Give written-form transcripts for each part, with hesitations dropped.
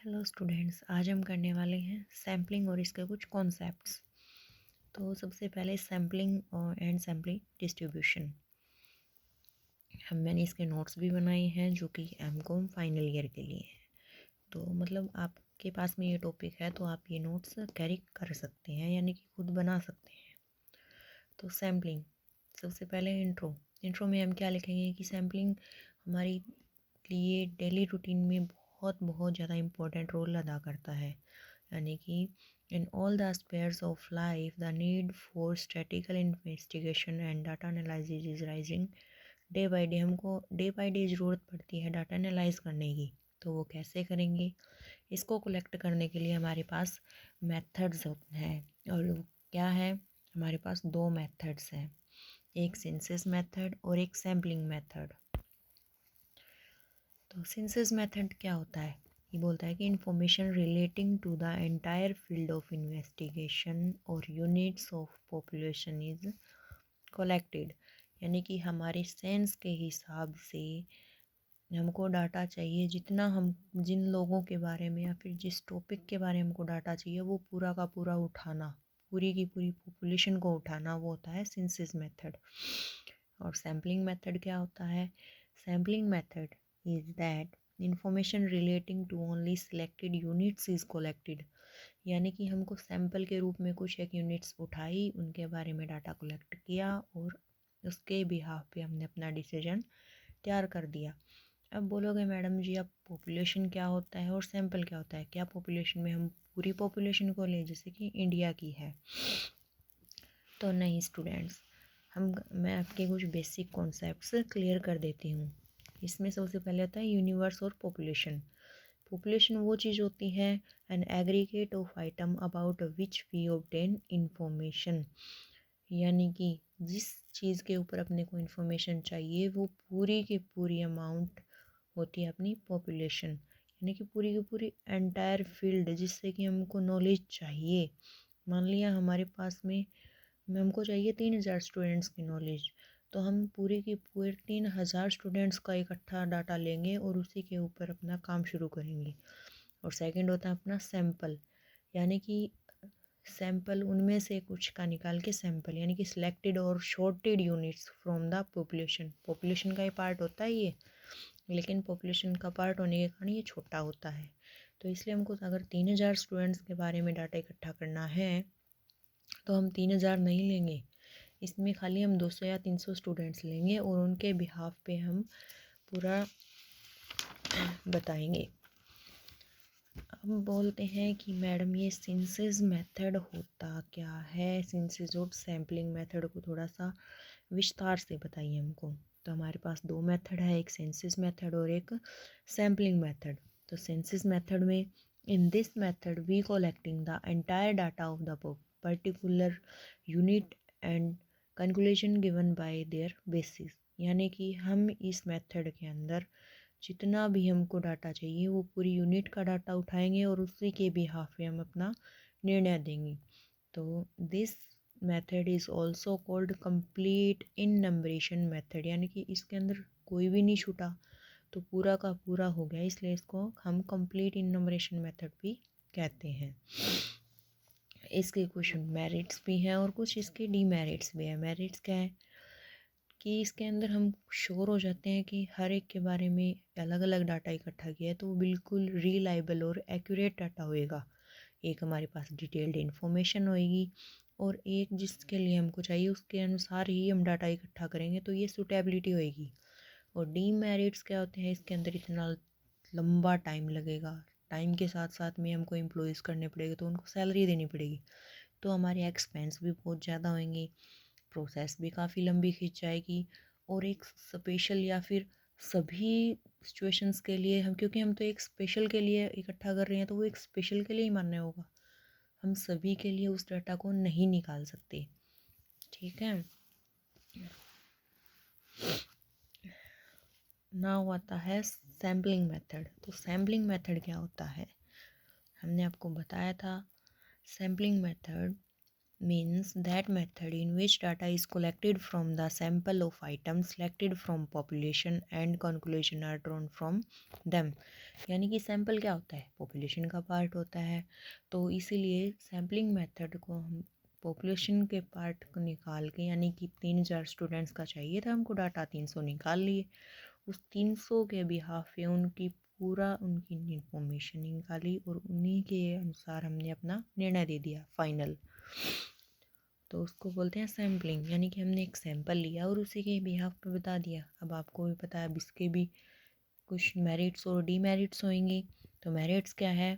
Hello students, आज हम करने वाले हैं सैम्पलिंग और इसके कुछ कॉन्सेप्ट्स। तो सबसे पहले सैम्पलिंग और एंड सैम्पलिंग डिस्ट्रीब्यूशन। मैंने इसके नोट्स भी बनाए हैं जो कि एमकॉम फाइनल ईयर के लिए हैं। तो मतलब आपके पास में ये टॉपिक है तो आप ये नोट्स कैरी कर सकते हैं, यानी कि खुद बना सकते हैं। तो सैम्पलिंग, सबसे पहले इंट्रो में हम क्या लिखेंगे कि सैम्पलिंग हमारी लिए डेली रूटीन में बहुत बहुत ज़्यादा इम्पोर्टेंट रोल अदा करता है। यानी कि in all the aspects of life the need for statistical investigation and data analysis is rising day by day. हमको डे बाय डे ज़रूरत पड़ती है डाटा एनालाइज करने की। तो वो कैसे करेंगे? इसको कलेक्ट करने के लिए हमारे पास मेथड्स हैं, और वो क्या है? हमारे पास दो मेथड्स हैं, एक सिंथेसिस मेथड और एक सैम्पलिंग मेथड। तो सिंथेसिस मेथड क्या होता है? ये बोलता है कि information relating to the entire field of investigation और units of population is collected. यानी कि हमारे सेंस के हिसाब से हमको डाटा चाहिए, जितना हम जिन लोगों के बारे में या फिर जिस टॉपिक के बारे में हमको डाटा चाहिए वो पूरा का पूरा उठाना, पूरी की पूरी पॉपुलेशन को उठाना, वो होता है सिंथेसिस मेथड। और सैम्पलिंग मेथड क्या होता है? Sampling method is that information relating to only selected units is collected। यानी कि हमको सैंपल के रूप में कुछ एक यूनिट्स उठाई, उनके बारे में डाटा कलेक्ट किया और उसके बिहाफ पे हमने अपना डिसीजन तैयार कर दिया। अब बोलोगे मैडम जी, अब पॉपुलेशन क्या होता है और सैंपल क्या होता है? क्या पॉपुलेशन में हम पूरी पॉपुलेशन को लें जैसे कि इंडिया की है? तो नहीं स्टूडेंट्स, मैं आपके कुछ बेसिक कॉन्सेप्ट्स क्लियर कर देती हूँ। इसमें सबसे पहले आता है यूनिवर्स और पॉपुलेशन। पॉपुलेशन वो चीज़ होती है an aggregate of item about which we obtain information. यानी कि जिस चीज़ के ऊपर अपने को इंफॉर्मेशन चाहिए वो पूरी की पूरी अमाउंट होती है अपनी पॉपुलेशन। यानी कि पूरी की पूरी एंटायर फील्ड जिससे कि हमको नॉलेज चाहिए। मान लिया हमारे पास में हमको चाहिए 3,000 स्टूडेंट्स की नॉलेज, तो हम पूरे की पूरे 3,000 स्टूडेंट्स का इकट्ठा डाटा लेंगे और उसी के ऊपर अपना काम शुरू करेंगे। और सेकंड होता है अपना सैंपल, यानी कि सैंपल उनमें से कुछ का निकाल के सैंपल, यानी कि सिलेक्टेड और shorted units from the population. Population का ही पार्ट होता है ये, लेकिन पॉपुलेशन का पार्ट होने के कारण ये छोटा होता है। तो इसलिए हमको अगर 3,000 स्टूडेंट्स के बारे में डाटा इकट्ठा करना है तो हम 3,000 नहीं लेंगे, इसमें खाली हम 200 या 300 स्टूडेंट्स लेंगे और उनके बिहाफ पे हम पूरा बताएंगे। अब बोलते हैं कि मैडम ये सिंथेसिस मेथड होता क्या है? सिंथेसिस और सैम्पलिंग मेथड को थोड़ा सा विस्तार से बताइए हमको। तो हमारे पास दो मेथड है, एक सिंथेसिस मेथड और एक सैम्पलिंग मेथड। तो सिंथेसिस मेथड में in this method we collecting the entire data of the particular unit and conclusion given by their basis. यानी कि हम इस मेथड के अंदर जितना भी हमको डाटा चाहिए वो पूरी यूनिट का डाटा उठाएंगे और उसी के बिहाफ पे हम अपना निर्णय देंगे। तो this method is also called complete enumeration method. यानी कि इसके अंदर कोई भी नहीं छूटा तो पूरा का पूरा हो गया, इसलिए इसको हम कंप्लीट इन नंबरेशन मेथड भी कहते हैं। इसके कुछ मेरिट्स भी हैं और कुछ इसके डीमेरिट्स भी हैं। मेरिट्स क्या है कि इसके अंदर हम श्योर हो जाते हैं कि हर एक के बारे में अलग अलग डाटा इकट्ठा किया है तो वो बिल्कुल रिलायबल और एक्यूरेट डाटा होएगा। एक हमारे पास डिटेल्ड इन्फॉर्मेशन होएगी और एक जिसके लिए हमको चाहिए उसके अनुसार ही हम डाटा इकट्ठा करेंगे, तो ये सूटेबिलिटी होएगी। और डीमेरिट्स क्या होते हैं? इसके अंदर इतना लंबा टाइम लगेगा, टाइम के साथ साथ में हमको एम्प्लॉयज़ करने पड़ेंगे तो उनको सैलरी देनी पड़ेगी, तो हमारे एक्सपेंस भी बहुत ज़्यादा होंगे, प्रोसेस भी काफ़ी लंबी खिंच जाएगी। और एक स्पेशल या फिर सभी सिचुएशंस के लिए हम, क्योंकि हम तो एक स्पेशल के लिए इकट्ठा कर रहे हैं तो वो एक स्पेशल के लिए ही मानना होगा, हम सभी के लिए उस डाटा को नहीं निकाल सकते। ठीक है, नाउ आता है सैम्पलिंग मेथड। तो सैम्पलिंग मेथड क्या होता है? हमने आपको बताया था sampling method means that method in which data is collected from the sample of items selected from population and conclusion are drawn from them। यानी कि सैम्पल क्या होता है, पॉपुलेशन का पार्ट होता है, तो इसीलिए सैम्पलिंग मेथड को हम पॉपुलेशन के पार्ट को निकाल के, यानी कि 3000 स्टूडेंट्स का चाहिए था हमको डाटा, 300 निकाल लिए, उस 300 के बिहाफ पे उनकी पूरा उनकी इन्फॉर्मेशन निकाली और उन्हीं के अनुसार हमने अपना निर्णय दे दिया फाइनल। तो उसको बोलते हैं सैम्पलिंग, यानी कि हमने एक सैंपल लिया और उसी के बिहाफ पे बता दिया। अब आपको भी पता है, अब इसके भी कुछ मेरिट्स और डीमेरिट्स होंगे। तो मेरिट्स क्या है,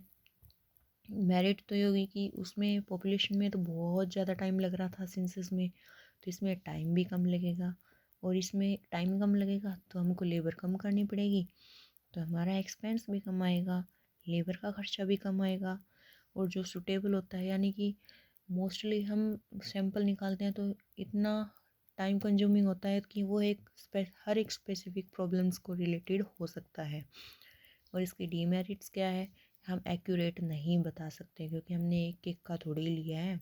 मेरिट तो ये होगी कि उसमें पॉपुलेशन में तो बहुत ज़्यादा टाइम लग रहा था सेंसस में, तो इसमें टाइम भी कम लगेगा, और इसमें टाइम कम लगेगा तो हमको लेबर कम करनी पड़ेगी, तो हमारा एक्सपेंस भी कम आएगा, लेबर का खर्चा भी कम आएगा। और जो सूटेबल होता है, यानी कि मोस्टली हम सैंपल निकालते हैं तो इतना टाइम कंज्यूमिंग होता है कि वो हर एक स्पेसिफिक प्रॉब्लम्स को रिलेटेड हो सकता है। और इसके डीमेरिट्स क्या है, हम एक्यूरेट नहीं बता सकते क्योंकि हमने एक एक का थोड़ी लिया है,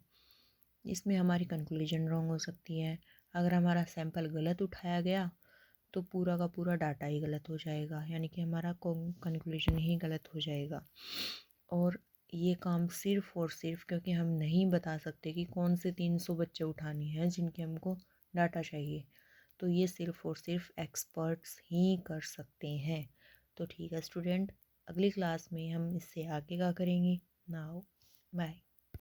इसमें हमारी कंक्लूजन रॉन्ग हो सकती है। अगर हमारा सैंपल गलत उठाया गया तो पूरा का पूरा डाटा ही गलत हो जाएगा, यानी कि हमारा कंक्लूजन ही गलत हो जाएगा। और ये काम सिर्फ़ और सिर्फ क्योंकि हम नहीं बता सकते कि कौन से 300 बच्चे उठाने हैं जिनके हमको डाटा चाहिए, तो ये सिर्फ़ और सिर्फ एक्सपर्ट्स ही कर सकते हैं। तो ठीक है स्टूडेंट, अगली क्लास में हम इससे आगे का करेंगे। Now bye.